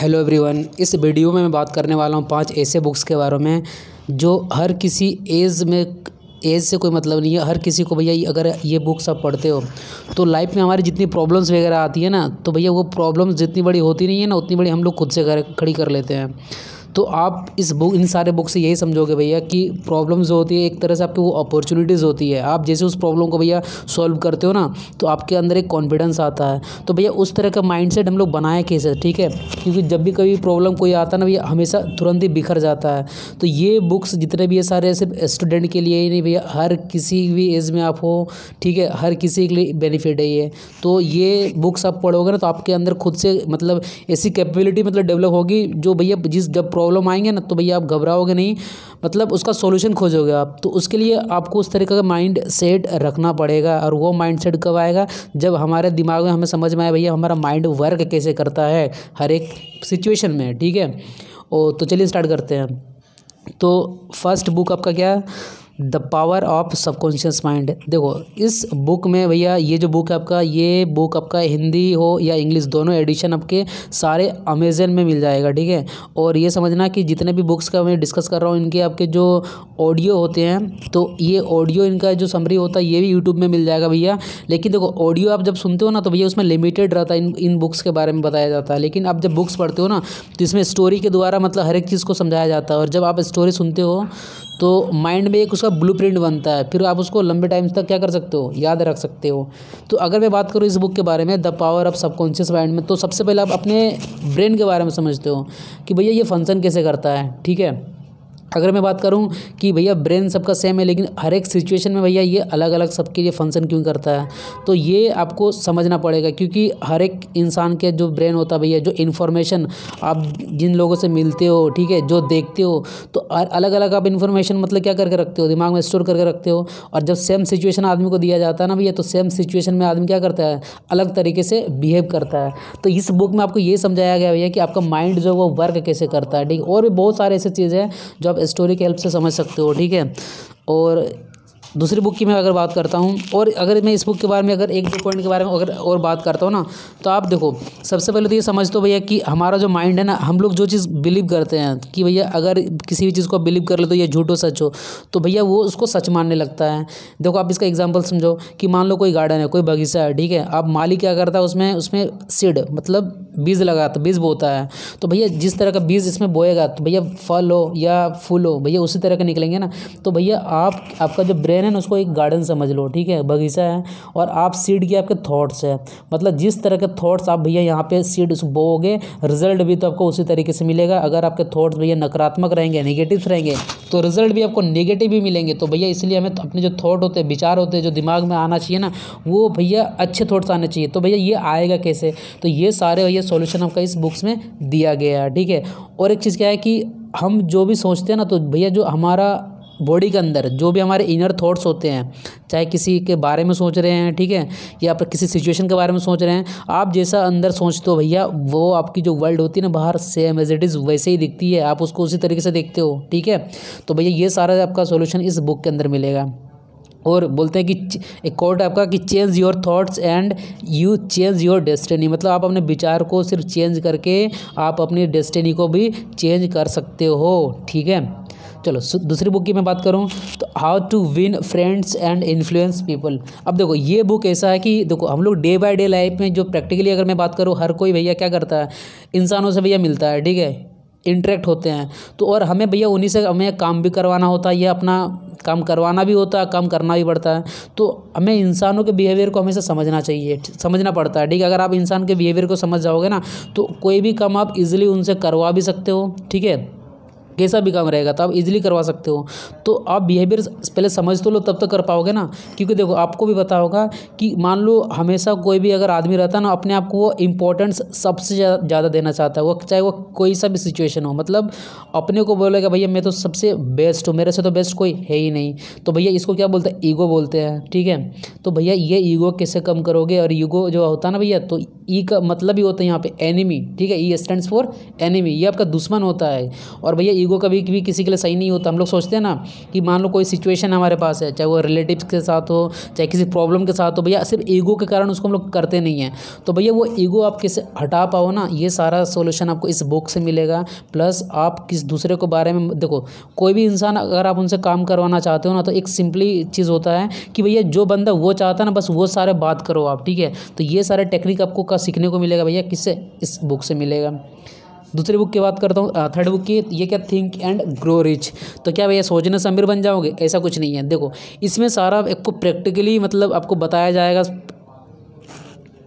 Hello everyone. इस video में मैं बात करने वाला हूँ 5 ऐसे बुक्स के बारे में जो हर किसी एज से कोई मतलब नहीं है। हर किसी को भैया अगर ये बुक्स आप पढ़ते हो तो लाइफ में हमारी जितनी प्रॉब्लम्स वगैरह आती है ना, तो भैया वो प्रॉब्लम्स जितनी बड़ी होती नहीं है ना, उतनी बड़ी हम लोग खुद से खड़ी कर लेते हैं। तो आप इन सारे बुक से यही समझोगे भैया कि प्रॉब्लम्स जो होती है एक तरह से आपकी वो अपॉर्चुनिटीज़ होती है। आप जैसे उस प्रॉब्लम को भैया सॉल्व करते हो ना, तो आपके अंदर एक कॉन्फिडेंस आता है। तो भैया उस तरह का माइंडसेट हम लोग बनाए कैसे, ठीक है, क्योंकि जब भी कभी प्रॉब्लम कोई आता है ना भैया, हमेशा तुरंत ही बिखर जाता है। तो ये बुक्स जितने भी ये सारे सिर्फ स्टूडेंट के लिए ही नहीं भैया, हर किसी भी एज में आप हो, ठीक है, हर किसी के लिए बेनिफिट है ये। तो ये बुक्स आप पढ़ोगे ना तो आपके अंदर खुद से मतलब ऐसी कैपेबिलिटी मतलब डेवलप होगी जो भैया जब प्रॉब्लम आएंगे ना तो भैया आप घबराओगे नहीं, मतलब उसका सॉल्यूशन खोजोगे आप। तो उसके लिए आपको उस तरीके का माइंड सेट रखना पड़ेगा। और वो माइंड सेट कब आएगा, जब हमारे दिमाग में हमें समझ में आए भैया हमारा माइंड वर्क कैसे करता है हर एक सिचुएशन में, ठीक है। तो चलिए स्टार्ट करते हैं। तो फर्स्ट बुक आपका क्या है, the power of subconscious mind. देखो इस बुक में भैया, ये जो बुक है आपका, ये बुक आपका हिंदी हो या इंग्लिश दोनों एडिशन आपके सारे अमेजन में मिल जाएगा, ठीक है। और ये समझना कि जितने भी बुक्स का मैं डिस्कस कर रहा हूँ इनके आपके जो ऑडियो होते हैं, तो ये ऑडियो इनका जो समरी होता है ये भी यूट्यूब में मिल जाएगा भैया। लेकिन देखो ऑडियो आप जब सुनते हो ना तो भैया उसमें लिमिटेड रहता है, इन बुक्स के बारे में बताया जाता है। लेकिन आप जब बुक्स पढ़ते हो ना तो इसमें स्टोरी के द्वारा मतलब हर एक चीज़ को समझाया जाता है। और जब आप स्टोरी सुनते हो तो माइंड में एक उसका ब्लूप्रिंट बनता है, फिर आप उसको लंबे टाइम तक क्या कर सकते हो, याद रख सकते हो। तो अगर मैं बात करूँ इस बुक के बारे में, the power of subconscious mind में, तो सबसे पहले आप अपने ब्रेन के बारे में समझते हो कि भैया ये फंक्शन कैसे करता है, ठीक है। अगर मैं बात करूं कि भैया ब्रेन सबका सेम है लेकिन हर एक सिचुएशन में भैया ये अलग अलग सबके लिए फंक्शन क्यों करता है, तो ये आपको समझना पड़ेगा। क्योंकि हर एक इंसान के जो ब्रेन होता है भैया, जो इन्फॉर्मेशन आप जिन लोगों से मिलते हो, ठीक है, जो देखते हो, तो अलग अलग आप इन्फॉर्मेशन मतलब क्या करके रखते हो, दिमाग में स्टोर करके रखते हो। और जब सेम सिचुएशन आदमी को दिया जाता है ना भैया, तो सेम सिचुएशन में आदमी क्या करता है, अलग तरीके से बिहेव करता है। तो इस बुक में आपको ये समझाया गया भैया कि आपका माइंड जो है वो वर्क कैसे करता है, ठीक है। और भी बहुत सारे ऐसे चीज़ें हैं जो आप स्टोरी की हेल्प से समझ सकते हो, ठीक है। और दूसरी बुक की मैं अगर बात करता हूँ, और अगर मैं इस बुक के बारे में अगर एक दो पॉइंट के बारे में अगर और बात करता हूँ ना, तो आप देखो सबसे पहले तो ये समझ दो भैया कि हमारा जो माइंड है ना, हम लोग जो चीज़ बिलीव करते हैं कि भैया अगर किसी भी चीज़ को बिलीव कर ले तो ये झूठ हो सच हो, तो भैया वो उसको सच मानने लगता है। देखो आप इसका एग्जाम्पल समझो कि मान लो कोई गार्डन है, कोई बगीचा है, ठीक है। अब माली क्या करता है, उसमें सीड मतलब बीज लगाता, बीज बोता है। तो भैया जिस तरह का बीज इसमें बोएगा तो भैया फल हो या फूल हो भैया उसी तरह के निकलेंगे ना। तो भैया आपका जो ब्रेन है ना उसको एक गार्डन समझ लो, ठीक है, बगीचा है, और आप सीड की आपके थॉट्स है, मतलब जिस तरह के थॉट्स आप भैया यहाँ पे सीड बोओगे, रिजल्ट भी तो आपको उसी तरीके से मिलेगा। अगर आपके थॉट्स भैया नकारात्मक रहेंगे, नेगेटिव रहेंगे, तो रिजल्ट भी आपको नेगेटिव ही मिलेंगे। तो भैया इसलिए हमें अपने जो थॉट होते हैं, विचार होते हैं, जो दिमाग में आना चाहिए ना, वो भैया अच्छे थॉट्स आने चाहिए। तो भैया ये आएगा कैसे, तो ये सारे भैया सॉल्यूशन आपका इस बुक्स में दिया गया है, ठीक है। और एक चीज़ क्या है कि हम जो भी सोचते हैं ना, तो भैया जो हमारा बॉडी के अंदर जो भी हमारे इनर थॉट्स होते हैं, चाहे किसी के बारे में सोच रहे हैं, ठीक है, या फिर किसी सिचुएशन के बारे में सोच रहे हैं, आप जैसा अंदर सोचते हो भैया वो आपकी जो वर्ल्ड होती है ना बाहर, सेम एज इट इज़ वैसे ही दिखती है, आप उसको उसी तरीके से देखते हो, ठीक है। तो भैया ये सारा आपका सॉल्यूशन इस बुक के अंदर मिलेगा। और बोलते हैं कि एक कोट आपका कि change your thoughts and you change your destiny, मतलब आप अपने विचार को सिर्फ चेंज करके आप अपनी डेस्टिनी को भी चेंज कर सकते हो, ठीक है। चलो दूसरी बुक की मैं बात करूं तो how to win friends and influence people. अब देखो ये बुक ऐसा है कि देखो हम लोग डे बाय डे लाइफ में जो प्रैक्टिकली अगर मैं बात करूं, हर कोई भैया क्या करता है, इंसानों से भैया मिलता है, ठीक है, इंटरेक्ट होते हैं। तो और हमें भैया उन्हीं से हमें काम भी करवाना होता है, या अपना काम करवाना भी होता है, काम करना भी पड़ता है। तो हमें इंसानों के बिहेवियर को हमेशा समझना चाहिए, समझना पड़ता है, ठीक है। अगर आप इंसान के बिहेवियर को समझ जाओगे ना तो कोई भी काम आप इजीली उनसे करवा भी सकते हो, ठीक है, कैसा भी काम रहेगा तो आप इजीली करवा सकते हो। तो आप बिहेवियर पहले समझ तो लो तब तक कर पाओगे ना। क्योंकि देखो आपको भी पता होगा कि मान लो हमेशा कोई भी अगर आदमी रहता है ना, अपने आप को वो इम्पोर्टेंस सबसे ज़्यादा देना चाहता है, वो चाहे वो कोई सा भी सिचुएशन हो, मतलब अपने को बोलेगा भैया मैं तो सबसे बेस्ट हूँ, मेरे से तो बेस्ट कोई है ही नहीं। तो भैया इसको क्या बोलते हैं, ईगो बोलते हैं, ठीक है। तो भैया ये ईगो कैसे कम करोगे, और ईगो जो होता है ना भैया, तो ई का मतलब ही होता है यहाँ पे एनिमी, ठीक है, ई स्टैंड्स फॉर एनिमी, ये आपका दुश्मन होता है। और भैया ईगो कभी भी किसी के लिए सही नहीं होता। हम लोग सोचते हैं ना कि मान लो कोई सिचुएशन हमारे पास है, चाहे वो रिलेटिव्स के साथ हो, चाहे किसी प्रॉब्लम के साथ हो, भैया सिर्फ ईगो के कारण उसको हम लोग करते नहीं हैं। तो भैया वो ईगो आप कैसे हटा पाओ ना, ये सारा सोल्यूशन आपको इस बुक से मिलेगा। प्लस आप किस दूसरे को बारे में देखो, कोई भी इंसान अगर आप उनसे काम करवाना चाहते हो ना, तो एक सिंपली चीज़ होता है कि भैया जो बंदा वो चाहता है ना, बस वो सारे बात करो आप, ठीक है। तो ये सारे टेक्निक आपको का सीखने को मिलेगा भैया, किससे, इस बुक से मिलेगा। दूसरी बुक की बात करता हूँ, थर्ड बुक की, ये क्या, थिंक एंड ग्रो रिच। तो क्या भैया सोचने से अमीर बन जाओगे, ऐसा कुछ नहीं है। देखो इसमें सारा आपको प्रैक्टिकली मतलब आपको बताया जाएगा,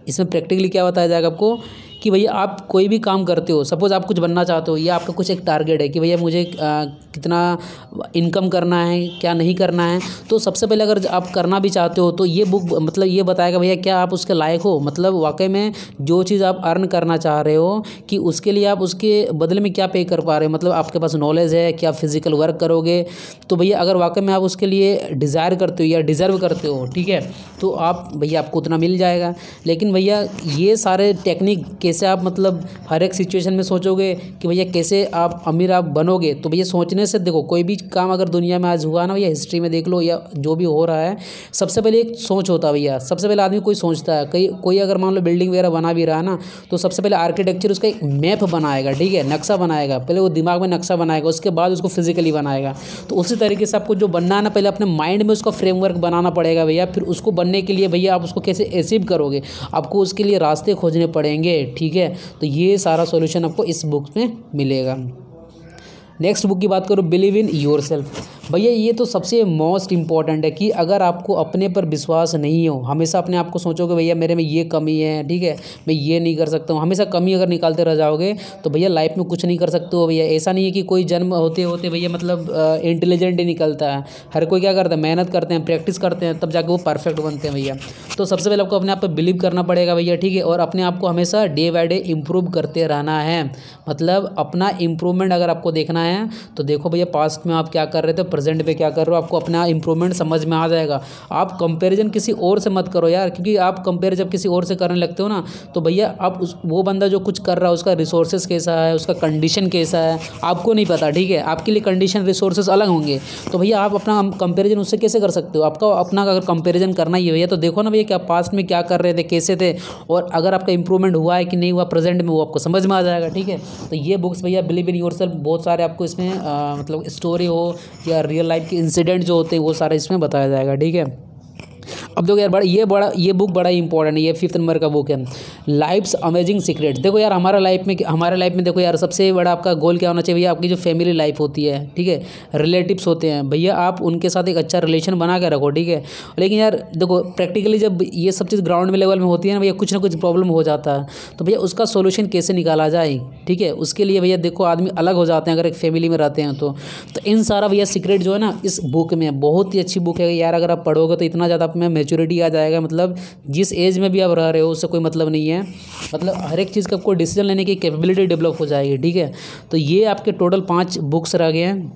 इसमें प्रैक्टिकली क्या बताया जाएगा आपको कि भैया आप कोई भी काम करते हो, सपोज़ आप कुछ बनना चाहते हो या आपका कुछ एक टारगेट है कि भैया मुझे कितना इनकम करना है, क्या नहीं करना है। तो सबसे पहले अगर आप करना भी चाहते हो तो ये बुक मतलब ये बताएगा भैया क्या आप उसके लायक हो, मतलब वाकई में जो चीज़ आप अर्न करना चाह रहे हो कि उसके लिए आप उसके बदले में क्या पे कर पा रहे हो, मतलब आपके पास नॉलेज है, क्या फिजिकल वर्क करोगे। तो भैया अगर वाकई में आप उसके लिए डिज़ायर करते हो या डिज़र्व करते हो, ठीक है, तो आप भैया आपको उतना मिल जाएगा। लेकिन भैया ये सारे टेक्निक कैसे आप मतलब हर एक सिचुएशन में सोचोगे कि भैया कैसे आप अमीर आप बनोगे, तो भैया सोचने से देखो कोई भी काम अगर दुनिया में आज हुआ ना, या हिस्ट्री में देख लो या जो भी हो रहा है, सबसे पहले एक सोच होता है भैया। सबसे पहले आदमी कोई सोचता है, कोई अगर मान लो बिल्डिंग वगैरह बना भी रहा है ना, तो सबसे पहले आर्किटेक्चर उसका एक मैप बनाएगा, ठीक है, नक्शा बनाएगा, पहले वो दिमाग में नक्शा बनाएगा, उसके बाद उसको फिजिकली बनाएगा। तो उसी तरीके से आपको जो बनना है ना, पहले अपने माइंड में उसका फ्रेमवर्क बनाना पड़ेगा भैया। फिर उसको बनने के लिए भैया आप उसको कैसे अचीव करोगे, आपको उसके लिए रास्ते खोजने पड़ेंगे, ठीक है। तो ये सारा सॉल्यूशन आपको इस बुक में मिलेगा। नेक्स्ट बुक की बात करूँ, बिलीव इन योरसेल्फ। भैया ये तो सबसे मोस्ट इम्पॉर्टेंट है कि अगर आपको अपने पर विश्वास नहीं हो, हमेशा अपने आप को सोचोगे भैया मेरे में ये कमी है, ठीक है, मैं ये नहीं कर सकता हूँ, हमेशा कमी अगर निकालते रह जाओगे तो भैया लाइफ में कुछ नहीं कर सकते हो भैया। ऐसा नहीं है कि कोई जन्म होते होते भैया मतलब इंटेलिजेंट ही निकलता है। हर कोई क्या करता है, मेहनत करते हैं, प्रैक्टिस करते हैं, तब जाके वो परफेक्ट बनते हैं भैया। तो सबसे पहले आपको अपने आप पर बिलीव करना पड़ेगा भैया, ठीक है, और अपने आप को हमेशा डे बाय डे इम्प्रूव करते रहना है। मतलब अपना इम्प्रूवमेंट अगर आपको देखना है तो देखो भैया पास्ट में आप क्या कर रहे थे, प्रेजेंट में क्या कर रहे हो, आपको अपना इंप्रूवमेंट समझ में आ जाएगा। आप कंपैरिजन किसी और से मत करो यार, क्योंकि आप कंपेयर जब किसी और से करने लगते हो ना, तो भैया आप वो बंदा जो कुछ कर रहा है उसका रिसोर्सेज कैसा है, उसका कंडीशन कैसा है, आपको नहीं पता, ठीक है। आपके लिए कंडीशन रिसोर्सेज अलग होंगे, तो भैया आप अपना कंपेरिजन उससे कैसे कर सकते हो। आपका अपना अगर कंपेरिजन करना ही है भैया, तो देखो ना भैया क्या पास्ट में क्या कर रहे थे, कैसे थे, और अगर आपका इंप्रूवमेंट हुआ है कि नहीं हुआ प्रेजेंट में, वो आपको समझ में आ जाएगा, ठीक है। तो ये बुक्स भैया बिलीव इन योरसेल्फ, बहुत सारे आपको इसमें मतलब स्टोरी हो या रियल लाइफ के इंसिडेंट जो होते हैं वो सारे इसमें बताया जाएगा, ठीक है। अब देखो यार ये बुक बड़ा ही इंपॉर्टेंट है। ये 5th नंबर का बुक है, लाइफ्स अमेजिंग सीक्रेट। देखो यार हमारे लाइफ में देखो यार सबसे बड़ा आपका गोल क्या होना चाहिए भैया, आपकी जो फैमिली लाइफ होती है, ठीक है, रिलेटिव्स होते हैं भैया, आप उनके साथ एक अच्छा रिलेशन बना के रखो, ठीक है। लेकिन यार देखो प्रैक्टिकली जब ये सब चीज़ ग्राउंड में लेवल में होती है ना भैया, कुछ ना कुछ प्रॉब्लम हो जाता है, तो भैया उसका सोल्यूशन कैसे निकाला जाए, ठीक है, उसके लिए भैया देखो आदमी अलग हो जाते हैं अगर एक फैमिली में रहते हैं तो इन सारा भैया सीक्रेट जो है ना इस बुक में, बहुत ही अच्छी बुक है यार। अगर आप पढ़ोगे तो इतना ज़्यादा आप में मैच्योरिटी आ जाएगा, मतलब जिस एज में भी आप रह रहे हो उससे कोई मतलब नहीं है, मतलब हर एक चीज़ का आपको डिसीजन लेने की कैपेबिलिटी डेवलप हो जाएगी, ठीक है। तो ये आपके टोटल 5 बुक्स रह गए हैं।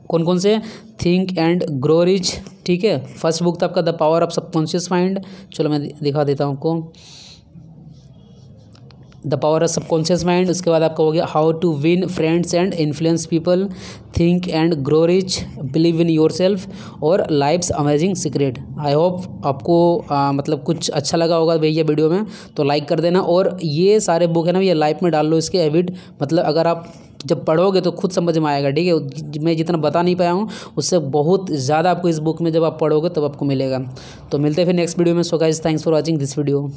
कौन कौन से, थिंक एंड ग्रो रिच, ठीक है। फर्स्ट बुक था आपका the power of subconscious mind, चलो मैं दिखा देता हूँ आपको, the power of subconscious mind. उसके बाद आपका हो गया how to win friends and influence people, think and grow rich, believe in yourself, और life's amazing secret. I hope आपको मतलब कुछ अच्छा लगा होगा भैया वीडियो में, तो लाइक कर देना। और ये सारे बुक है ना ये लाइफ में डाल लो इसके हैबिट, मतलब अगर आप जब पढ़ोगे तो खुद समझ में आएगा, ठीक है। मैं जितना बता नहीं पाया हूँ उससे बहुत ज़्यादा आपको इस बुक में जब आप पढ़ोगे तब आपको मिलेगा। तो मिलते हैं फिर नेक्स्ट वीडियो में। So guys thanks for watching this video.